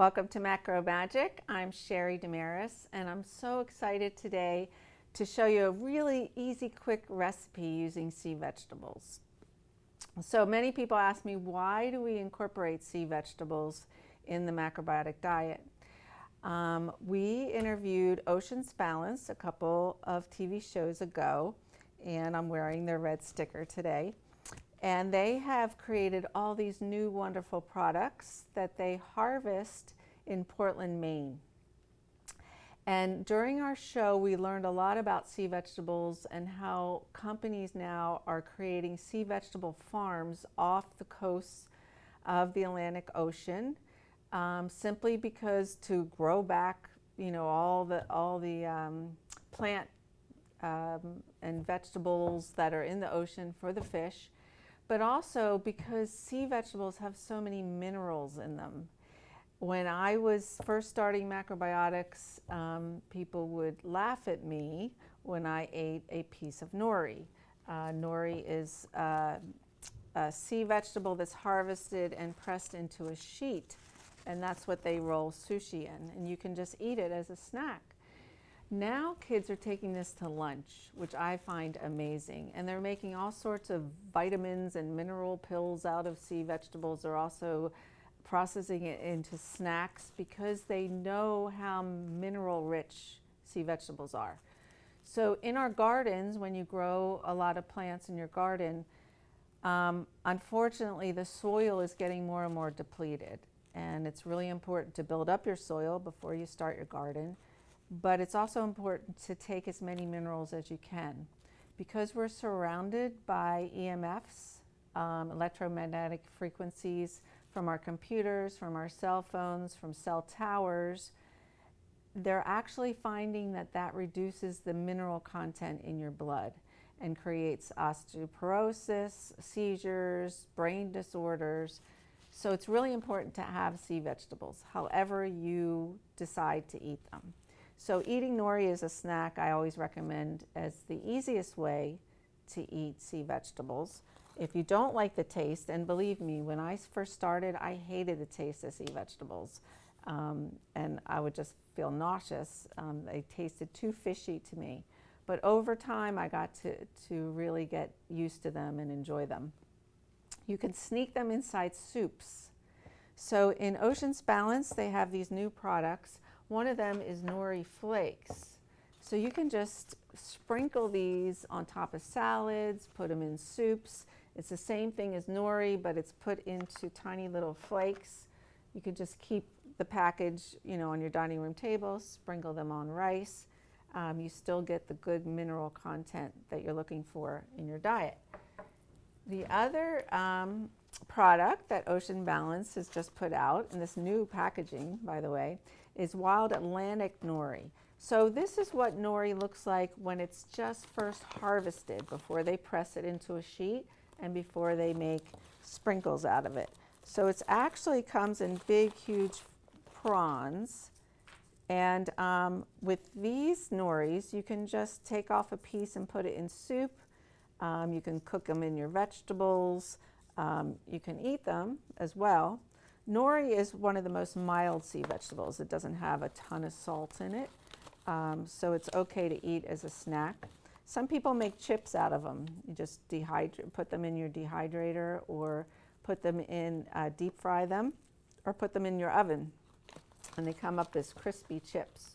Welcome to Macro Magic. I'm Sheri Damaris, and I'm so excited today to show you a really easy, quick recipe using sea vegetables. So many people ask me, why do we incorporate sea vegetables in the macrobiotic diet? We interviewed Ocean's Balance a couple of TV shows ago, and I'm wearing their red sticker today. And they have created all these new wonderful products that they harvest in Portland, Maine. And during our show, we learned a lot about sea vegetables and how companies now are creating sea vegetable farms off the coasts of the Atlantic Ocean, simply because to grow back, all the plant and vegetables that are in the ocean for the fish, but also because sea vegetables have so many minerals in them. When I was first starting macrobiotics, people would laugh at me when I ate a piece of nori. Nori is a sea vegetable that's harvested and pressed into a sheet, and that's what they roll sushi in, and you can just eat it as a snack. Now kids are taking this to lunch, which I find amazing, and they're making all sorts of vitamins and mineral pills out of sea vegetables. They're also processing it into snacks because they know how mineral rich sea vegetables are. So in our gardens, when you grow a lot of plants in your garden, unfortunately the soil is getting more and more depleted, and it's really important to build up your soil before you start your garden. But it's also important to take as many minerals as you can. Because we're surrounded by EMFs, electromagnetic frequencies, from our computers, from our cell phones, from cell towers, they're actually finding that that reduces the mineral content in your blood and creates osteoporosis, seizures, brain disorders. So it's really important to have sea vegetables, however you decide to eat them. So eating nori as a snack, I always recommend as the easiest way to eat sea vegetables. If you don't like the taste, and believe me, when I first started, I hated the taste of sea vegetables, and I would just feel nauseous. They tasted too fishy to me. But over time, I got to really get used to them and enjoy them. You can sneak them inside soups. So in Ocean's Balance, they have these new products. One of them is nori flakes. So you can just sprinkle these on top of salads, put them in soups. It's the same thing as nori, but it's put into tiny little flakes. You can just keep the package, on your dining room table, sprinkle them on rice. You still get the good mineral content that you're looking for in your diet. The other product that Ocean Balance has just put out, in this new packaging, by the way, is Wild Atlantic nori. So this is what nori looks like when it's just first harvested, before they press it into a sheet and before they make sprinkles out of it. So it actually comes in big, huge prawns. And with these noris, you can just take off a piece and put it in soup. You can cook them in your vegetables. You can eat them as well. Nori is one of the most mild sea vegetables. It doesn't have a ton of salt in it, so it's okay to eat as a snack. Some people make chips out of them. You just put them in your dehydrator, or put them in, deep fry them, or put them in your oven, and they come up as crispy chips.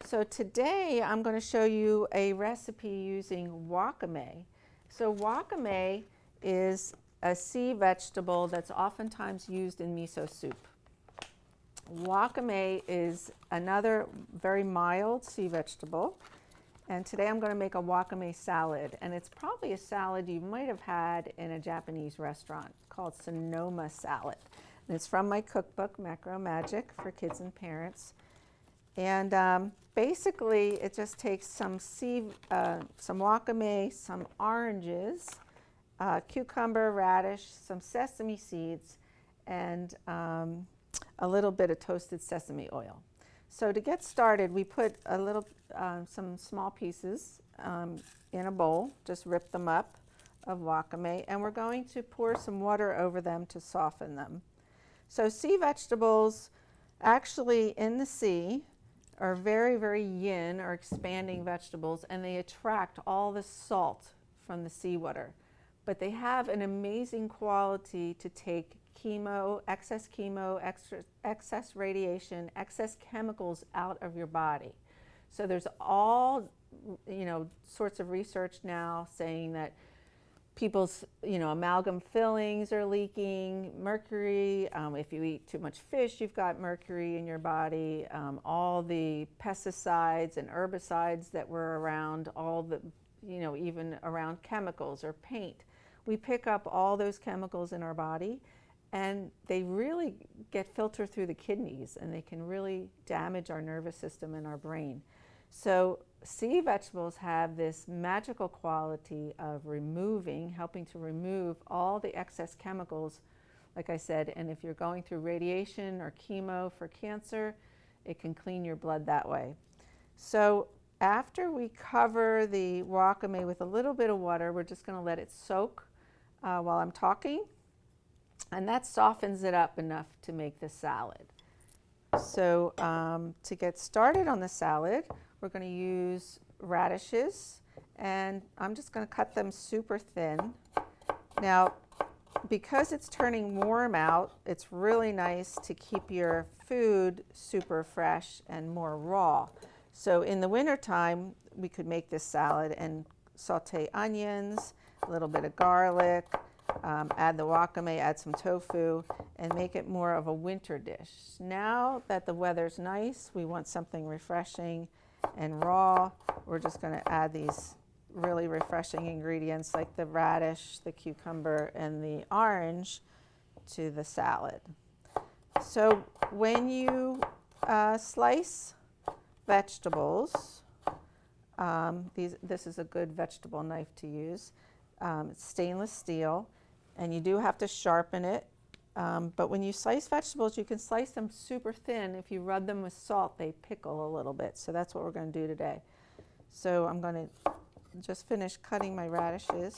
So today I'm going to show you a recipe using wakame. So wakame is a sea vegetable that's oftentimes used in miso soup. Wakame is another very mild sea vegetable, and today I'm going to make a wakame salad, and it's probably a salad you might have had in a Japanese restaurant called Sonoma salad. And it's from my cookbook, Macro Magic, for kids and parents. And basically, it just takes some wakame, some oranges, cucumber, radish, some sesame seeds, and a little bit of toasted sesame oil. So to get started, we put some small pieces in a bowl, just rip them up, of wakame, and we're going to pour some water over them to soften them. So sea vegetables actually in the sea are very, very yin or expanding vegetables, and they attract all the salt from the seawater. But they have an amazing quality to take chemo, excess radiation, excess chemicals out of your body. So there's all, sorts of research now saying that people's, amalgam fillings are leaking mercury. If you eat too much fish, you've got mercury in your body. All the pesticides and herbicides that were around, all the, even around chemicals or paint. We pick up all those chemicals in our body, and they really get filtered through the kidneys, and they can really damage our nervous system and our brain. So sea vegetables have this magical quality of helping to remove all the excess chemicals, like I said, and if you're going through radiation or chemo for cancer, it can clean your blood that way. So after we cover the wakame with a little bit of water, we're just going to let it soak while I'm talking, and that softens it up enough to make the salad. So to get started on the salad, we're going to use radishes, and I'm just going to cut them super thin. Now, because it's turning warm out, it's really nice to keep your food super fresh and more raw. So in the wintertime, we could make this salad and saute onions, a little bit of garlic, add the wakame, add some tofu, and make it more of a winter dish. Now that the weather's nice, we want something refreshing and raw. We're just going to add these really refreshing ingredients like the radish, the cucumber, and the orange to the salad. So when you slice vegetables, this is a good vegetable knife to use. It's stainless steel, and you do have to sharpen it. But when you slice vegetables, you can slice them super thin. If you rub them with salt, they pickle a little bit. So that's what we're going to do today. So I'm going to just finish cutting my radishes.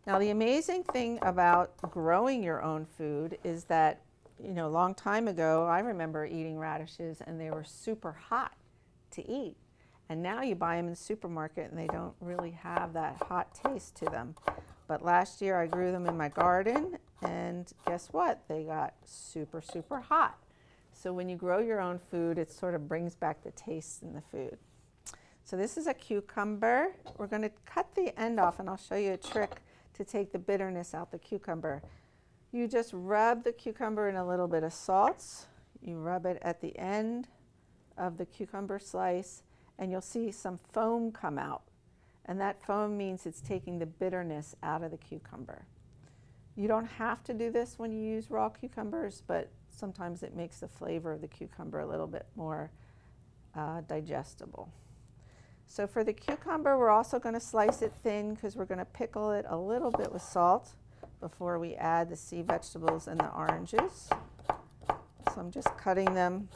Now, the amazing thing about growing your own food is that, a long time ago, I remember eating radishes and they were super hot to eat. And now you buy them in the supermarket and they don't really have that hot taste to them. But last year I grew them in my garden, and guess what? They got super, super hot. So when you grow your own food, it sort of brings back the taste in the food. So this is a cucumber. We're going to cut the end off, and I'll show you a trick to take the bitterness out the cucumber. You just rub the cucumber in a little bit of salt. You rub it at the end of the cucumber slice, and you'll see some foam come out. And that foam means it's taking the bitterness out of the cucumber. You don't have to do this when you use raw cucumbers, but sometimes it makes the flavor of the cucumber a little bit more digestible. So for the cucumber, we're also going to slice it thin because we're going to pickle it a little bit with salt before we add the sea vegetables and the oranges. So I'm just cutting them.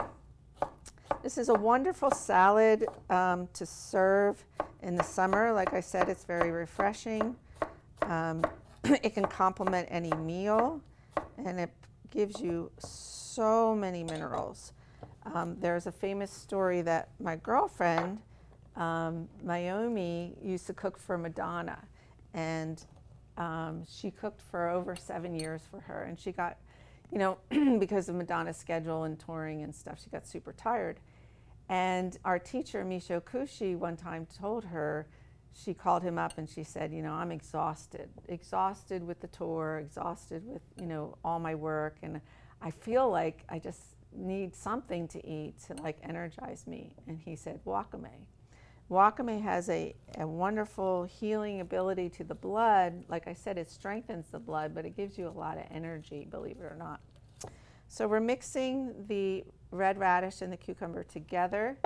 This is a wonderful salad to serve in the summer. Like I said, it's very refreshing. It can complement any meal, and it gives you so many minerals. There's a famous story that my girlfriend, Naomi, used to cook for Madonna, and she cooked for over 7 years for her, and she got, because of Madonna's schedule and touring and stuff, she got super tired. And our teacher, Misho Kushi, one time told her, she called him up and she said, I'm exhausted with the tour, exhausted with, all my work. And I feel like I just need something to eat to like energize me. And he said, wakame. Wakame has a wonderful healing ability to the blood. Like I said, it strengthens the blood, but it gives you a lot of energy, believe it or not. So we're mixing the red radish and the cucumber together.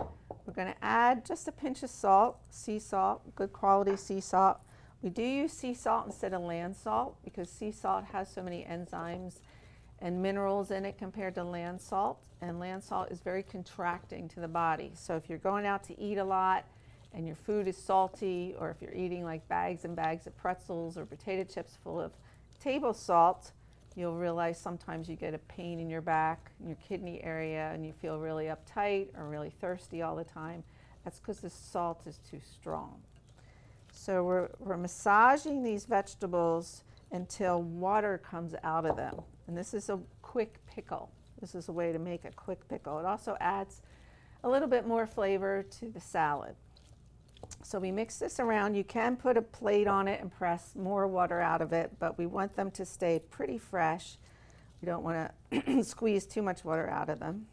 We're going to add just a pinch of salt, sea salt, good quality sea salt. We do use sea salt instead of land salt because sea salt has so many enzymes and minerals in it compared to land salt. And land salt is very contracting to the body. So if you're going out to eat a lot and your food is salty, or if you're eating like bags and bags of pretzels or potato chips full of table salt, You'll realize sometimes you get a pain in your back, in your kidney area, and you feel really uptight or really thirsty all the time. That's because the salt is too strong. So we're massaging these vegetables until water comes out of them. And this is a quick pickle. This is a way to make a quick pickle. It also adds a little bit more flavor to the salad. So we mix this around. You can put a plate on it and press more water out of it, but we want them to stay pretty fresh. We don't want to squeeze too much water out of them.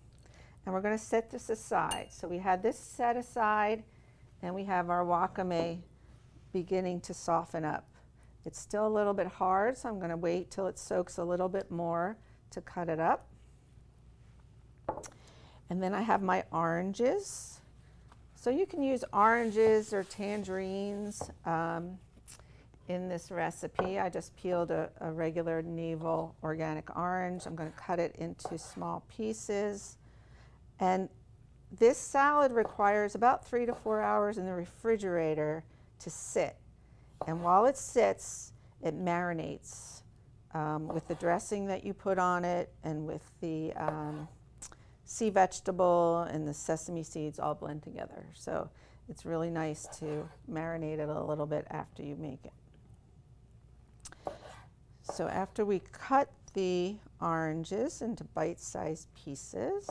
And we're going to set this aside. So we had this set aside, and we have our wakame beginning to soften up. It's still a little bit hard, so I'm going to wait till it soaks a little bit more to cut it up. And then I have my oranges. So you can use oranges or tangerines in this recipe. I just peeled a regular navel organic orange. I'm going to cut it into small pieces. And this salad requires about 3 to 4 hours in the refrigerator to sit. And while it sits, it marinates with the dressing that you put on it and with the sea vegetable and the sesame seeds all blend together. So it's really nice to marinate it a little bit after you make it. So after we cut the oranges into bite-sized pieces,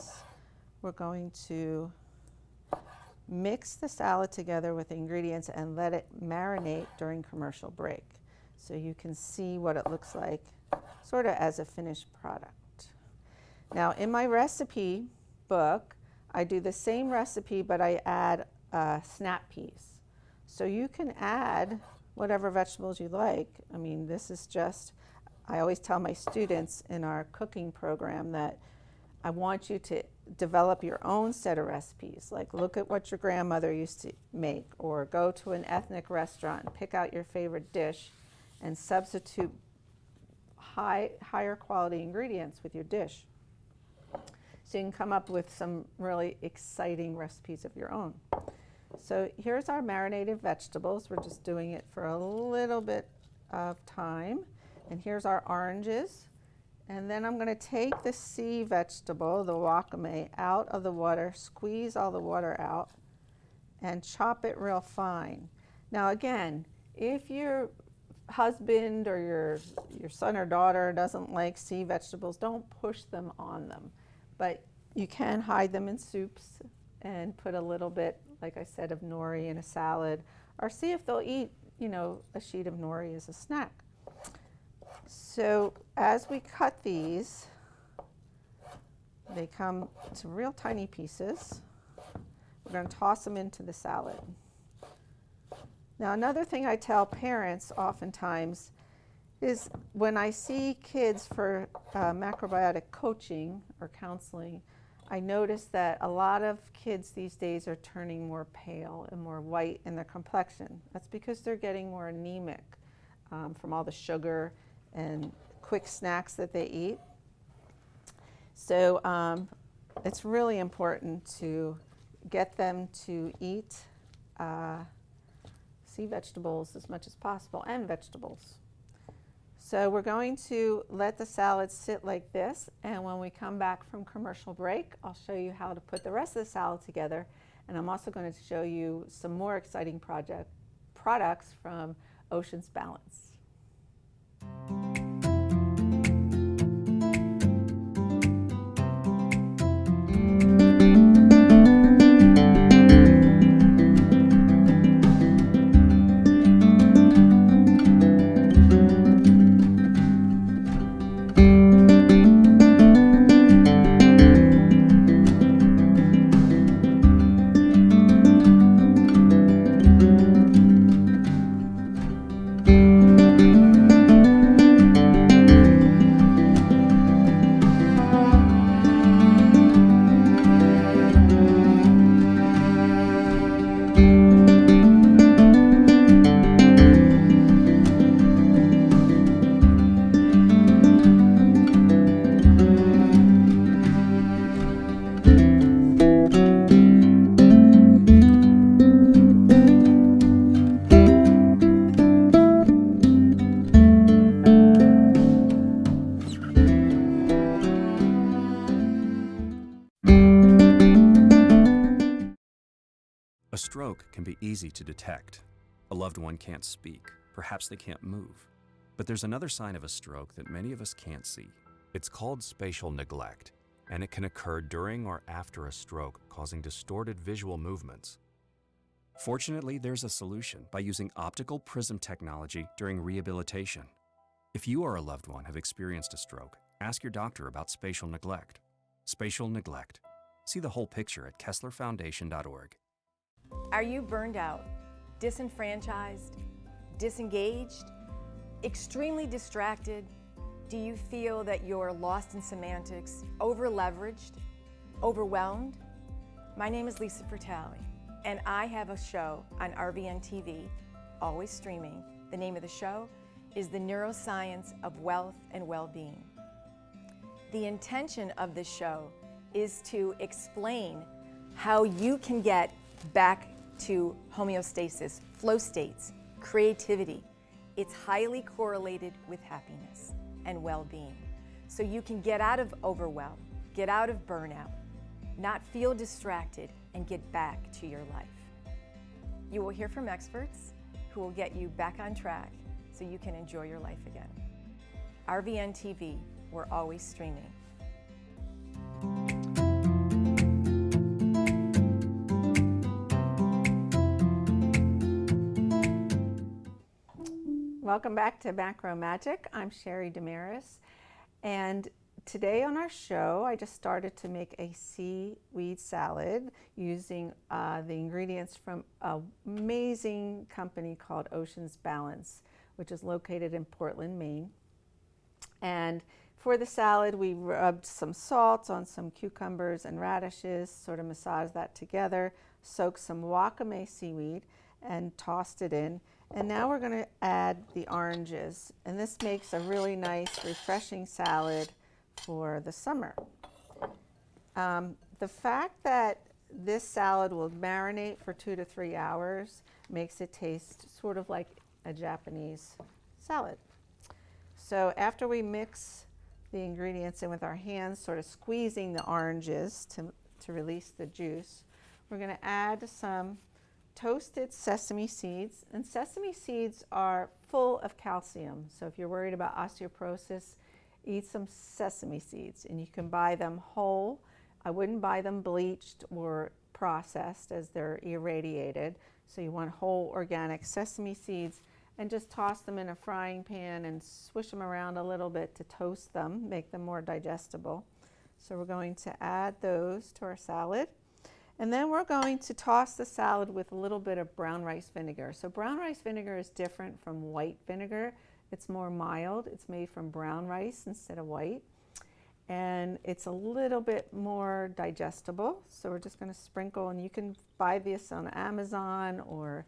we're going to mix the salad together with the ingredients and let it marinate during commercial break. So you can see what it looks like sort of as a finished product. Now in my recipe book, I do the same recipe, but I add snap peas. So you can add whatever vegetables you like. I mean, this is just, I always tell my students in our cooking program that I want you to develop your own set of recipes. Like look at what your grandmother used to make, or go to an ethnic restaurant and pick out your favorite dish and substitute higher quality ingredients with your dish. So you can come up with some really exciting recipes of your own. So here's our marinated vegetables. We're just doing it for a little bit of time. And here's our oranges. And then I'm going to take the sea vegetable, the wakame, out of the water, squeeze all the water out, and chop it real fine. Now again, if your husband or your son or daughter doesn't like sea vegetables, don't push them on them. But you can hide them in soups and put a little bit, like I said, of nori in a salad, or see if they'll eat, you know, a sheet of nori as a snack. So as we cut these, they come to real tiny pieces. We're going to toss them into the salad. Now another thing I tell parents oftentimes is when I see kids for macrobiotic coaching or counseling, I notice that a lot of kids these days are turning more pale and more white in their complexion. That's because they're getting more anemic from all the sugar and quick snacks that they eat. So it's really important to get them to eat sea vegetables as much as possible, and vegetables. So we're going to let the salad sit like this, and when we come back from commercial break, I'll show you how to put the rest of the salad together, and I'm also going to show you some more exciting products from Ocean's Balance. A stroke can be easy to detect. A loved one can't speak, perhaps they can't move. But there's another sign of a stroke that many of us can't see. It's called spatial neglect, and it can occur during or after a stroke, causing distorted visual movements. Fortunately, there's a solution by using optical prism technology during rehabilitation. If you or a loved one have experienced a stroke, ask your doctor about spatial neglect. Spatial neglect. See the whole picture at kesslerfoundation.org. Are you burned out, disenfranchised, disengaged, extremely distracted? Do you feel that you're lost in semantics, over-leveraged, overwhelmed? My name is Lisa Fratelli, and I have a show on RVN TV, always streaming. The name of the show is The Neuroscience of Wealth and Well-Being. The intention of this show is to explain how you can get back to homeostasis, flow states, creativity. It's highly correlated with happiness and well-being. So you can get out of overwhelm, get out of burnout, not feel distracted, and get back to your life. You will hear from experts who will get you back on track so you can enjoy your life again. RVN TV, we're always streaming. Welcome back to Macro Magic. I'm Sheri Damaris, and today on our show I just started to make a seaweed salad using the ingredients from an amazing company called Ocean's Balance, which is located in Portland, Maine. And for the salad we rubbed some salt on some cucumbers and radishes, sort of massaged that together, soaked some wakame seaweed and tossed it in. And now we're going to add the oranges, and this makes a really nice, refreshing salad for the summer. The fact that this salad will marinate for 2 to 3 hours makes it taste sort of like a Japanese salad. So after we mix the ingredients in with our hands, sort of squeezing the oranges to release the juice, we're going to add some toasted sesame seeds, and sesame seeds are full of calcium. So if you're worried about osteoporosis, eat some sesame seeds, and you can buy them whole. I wouldn't buy them bleached or processed as they're irradiated. So you want whole organic sesame seeds, and just toss them in a frying pan and swish them around a little bit to toast them, make them more digestible. So we're going to add those to our salad. And then we're going to toss the salad with a little bit of brown rice vinegar. So brown rice vinegar is different from white vinegar. It's more mild. It's made from brown rice instead of white. And it's a little bit more digestible. So we're just going to sprinkle, and you can buy this on Amazon or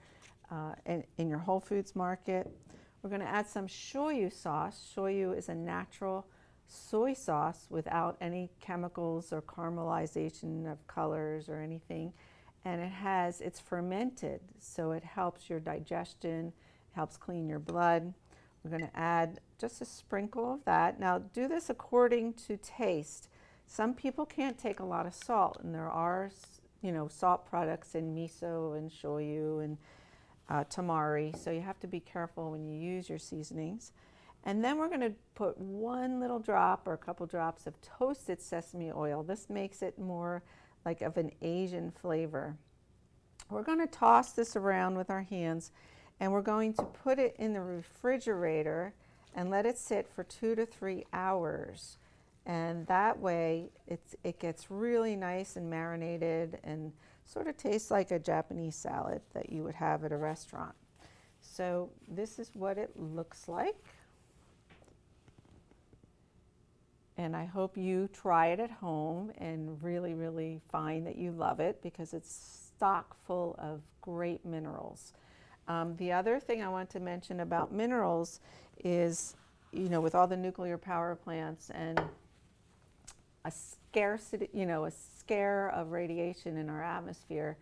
in your Whole Foods market. We're going to add some shoyu sauce. Shoyu is a natural soy sauce without any chemicals or caramelization of colors or anything, and it's fermented, so it helps your digestion, helps clean your blood. We're going to add just a sprinkle of that. Now do this according to taste. Some people can't take a lot of salt, and there are salt products in miso and shoyu and tamari, so you have to be careful when you use your seasonings. And then we're going to put one little drop or a couple drops of toasted sesame oil. This makes it more like of an Asian flavor. We're going to toss this around with our hands, and we're going to put it in the refrigerator and let it sit for 2 to 3 hours. And that way it gets really nice and marinated and sort of tastes like a Japanese salad that you would have at a restaurant. So this is what it looks like. And I hope you try it at home and really, really find that you love it, because it's stock full of great minerals. The other thing I want to mention about minerals is, with all the nuclear power plants and a scarcity, a scare of radiation in our atmosphere,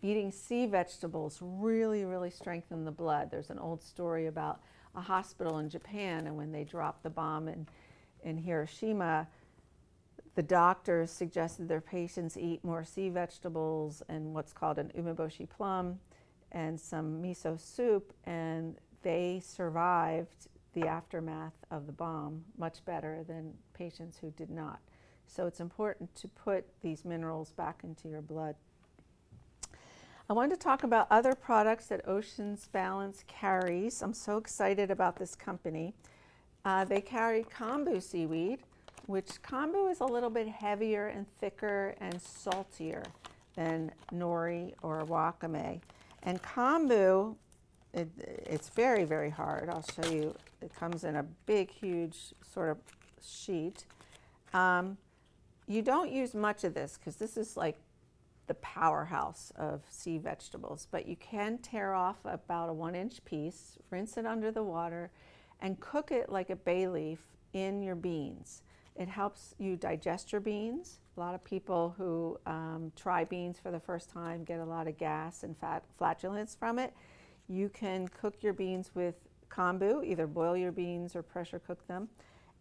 eating sea vegetables really, really strengthen the blood. There's an old story about a hospital in Japan, and when they dropped the bomb in Hiroshima, the doctors suggested their patients eat more sea vegetables and what's called an umeboshi plum and some miso soup, and they survived the aftermath of the bomb much better than patients who did not. So it's important to put these minerals back into your blood. I wanted to talk about other products that Ocean's Balance carries. I'm so excited about this company. They carry kombu seaweed, which kombu is a little bit heavier and thicker and saltier than nori or wakame. And kombu, it's very, very hard. I'll show you. It comes in a big, huge sort of sheet. You don't use much of this because this is like the powerhouse of sea vegetables, but you can tear off about a 1-inch piece, rinse it under the water, and cook it like a bay leaf in your beans. It helps you digest your beans. A lot of people who try beans for the first time get a lot of gas and flatulence from it. You can cook your beans with kombu, either boil your beans or pressure cook them,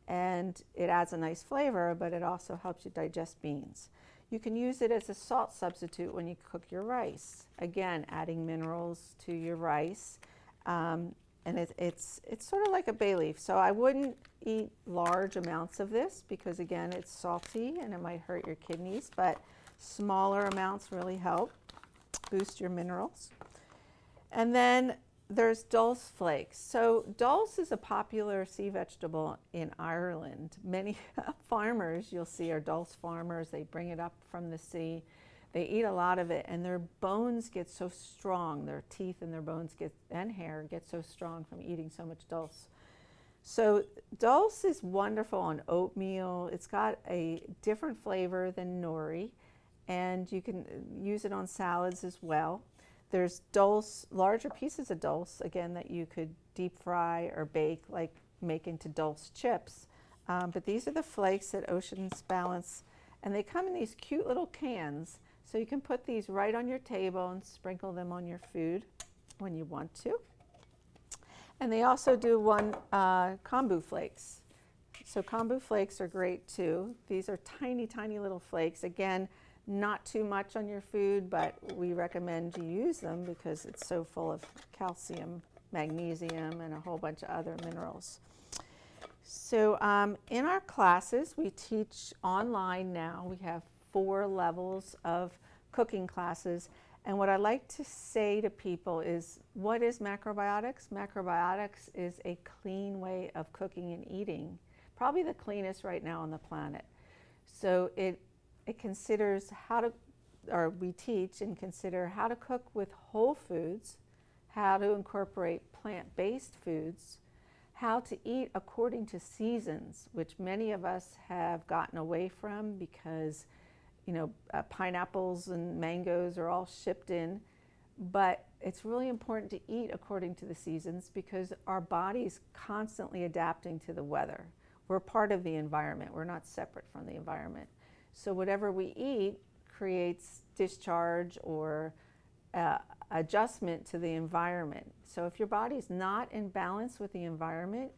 and it adds a nice flavor, but it also helps you digest beans. You can use it as a salt substitute when you cook your rice. Again, adding minerals to your rice. And it's sort of like a bay leaf. So I wouldn't eat large amounts of this because, again, it's salty and it might hurt your kidneys, but smaller amounts really help boost your minerals. And then there's dulse flakes. So dulse is a popular sea vegetable in Ireland. Many farmers you'll see are dulse farmers. They bring it up from the sea. They eat a lot of it, and their bones get so strong. Their teeth and their bones and hair get so strong from eating so much dulse. So dulse is wonderful on oatmeal. It's got a different flavor than nori, and you can use it on salads as well. There's dulse, larger pieces of dulse, again, that you could deep fry or bake, like make into dulse chips. But these are the flakes at Ocean's Balance, and they come in these cute little cans. So you can put these right on your table and sprinkle them on your food when you want to. And they also do kombu flakes. So kombu flakes are great too. These are tiny, tiny little flakes. Again, not too much on your food, but we recommend you use them because it's so full of calcium, magnesium, and a whole bunch of other minerals. So in our classes, we teach online now. We have 4 levels of cooking classes. And what I like to say to people is, what is macrobiotics? Macrobiotics is a clean way of cooking and eating, probably the cleanest right now on the planet. So it considers we teach and consider how to cook with whole foods, how to incorporate plant-based foods, how to eat according to seasons, which many of us have gotten away from because pineapples and mangoes are all shipped in, but it's really important to eat according to the seasons because our body's constantly adapting to the weather. We're part of the environment. We're not separate from the environment. So whatever we eat creates discharge or adjustment to the environment. So if your body's not in balance with the environment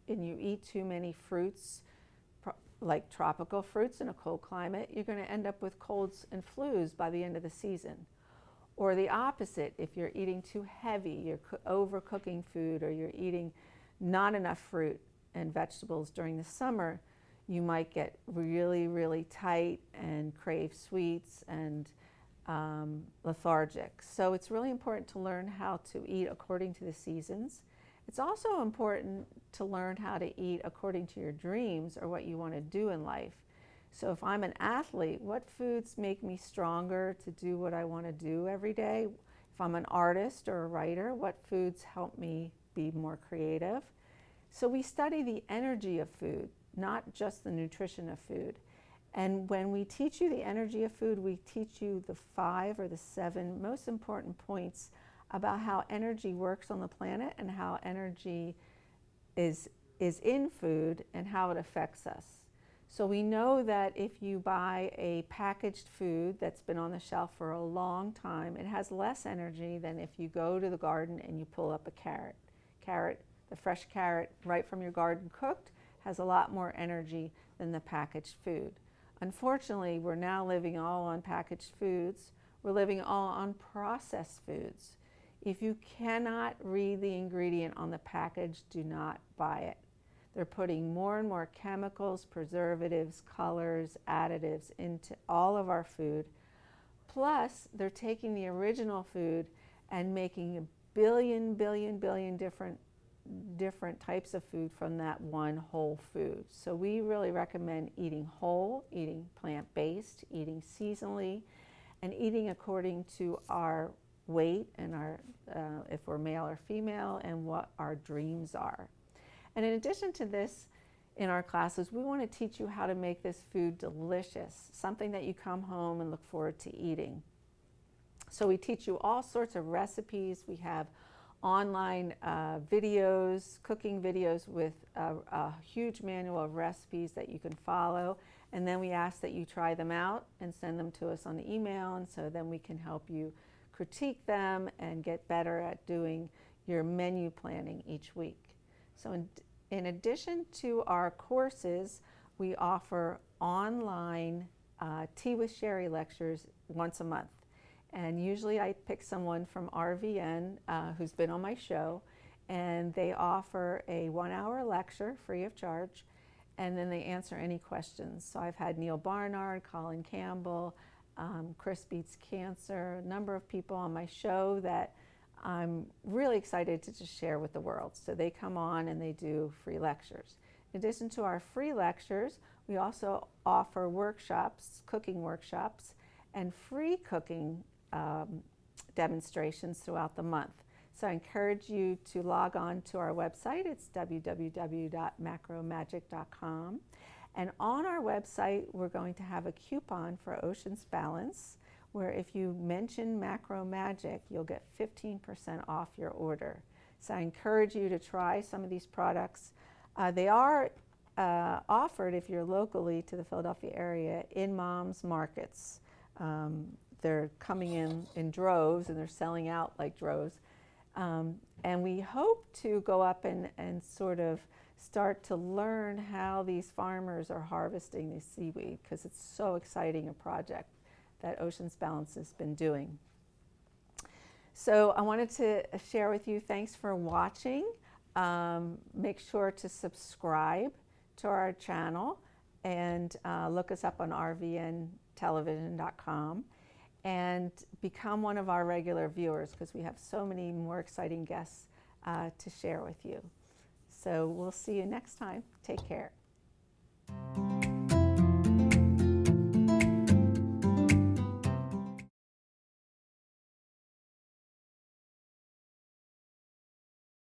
and you eat too many fruits, like tropical fruits in a cold climate, you're going to end up with colds and flus by the end of the season. Or the opposite, if you're eating too heavy, you're overcooking food, or you're eating not enough fruit and vegetables during the summer, you might get really, really tight and crave sweets and lethargic. So it's really important to learn how to eat according to the seasons. It's also important to learn how to eat according to your dreams or what you want to do in life. So if I'm an athlete, what foods make me stronger to do what I want to do every day? If I'm an artist or a writer, what foods help me be more creative? So we study the energy of food, not just the nutrition of food. And when we teach you the energy of food, we teach you the 5 or the 7 most important points about how energy works on the planet and how energy is in food and how it affects us. So we know that if you buy a packaged food that's been on the shelf for a long time, it has less energy than if you go to the garden and you pull up a carrot. The fresh carrot right from your garden cooked has a lot more energy than the packaged food. Unfortunately, we're now living all on packaged foods. We're living all on processed foods. If you cannot read the ingredient on the package, do not buy it. They're putting more and more chemicals, preservatives, colors, additives into all of our food. Plus, they're taking the original food and making a billion different types of food from that one whole food. So we really recommend eating whole, eating plant-based, eating seasonally, and eating according to our weight and our, if we're male or female, and what our dreams are. And in addition to this, in our classes, we want to teach you how to make this food delicious, something that you come home and look forward to eating. So we teach you all sorts of recipes. We have online videos, cooking videos with a huge manual of recipes that you can follow. And then we ask that you try them out and send them to us on email. And so then we can help you critique them and get better at doing your menu planning each week. So in addition to our courses, we offer online Tea with Sheri lectures once a month. And usually I pick someone from RVN who's been on my show, and they offer a 1-hour lecture free of charge, and then they answer any questions. So I've had Neil Barnard, Colin Campbell, Chris Beats Cancer, a number of people on my show that I'm really excited to just share with the world. So they come on and they do free lectures. In addition to our free lectures, we also offer workshops, cooking workshops, and free cooking demonstrations throughout the month. So I encourage you to log on to our website. It's www.macromagic.com. And on our website, we're going to have a coupon for Ocean's Balance, where if you mention Macro Magic, you'll get 15% off your order. So I encourage you to try some of these products. They are offered, if you're locally to the Philadelphia area, in Mom's Markets. They're coming in droves, and they're selling out like droves. And we hope to go up and sort of start to learn how these farmers are harvesting this seaweed, because it's so exciting a project that Ocean's Balance has been doing. So I wanted to share with you, thanks for watching. Make sure to subscribe to our channel and look us up on rvntelevision.com and become one of our regular viewers, because we have so many more exciting guests to share with you. So we'll see you next time. Take care.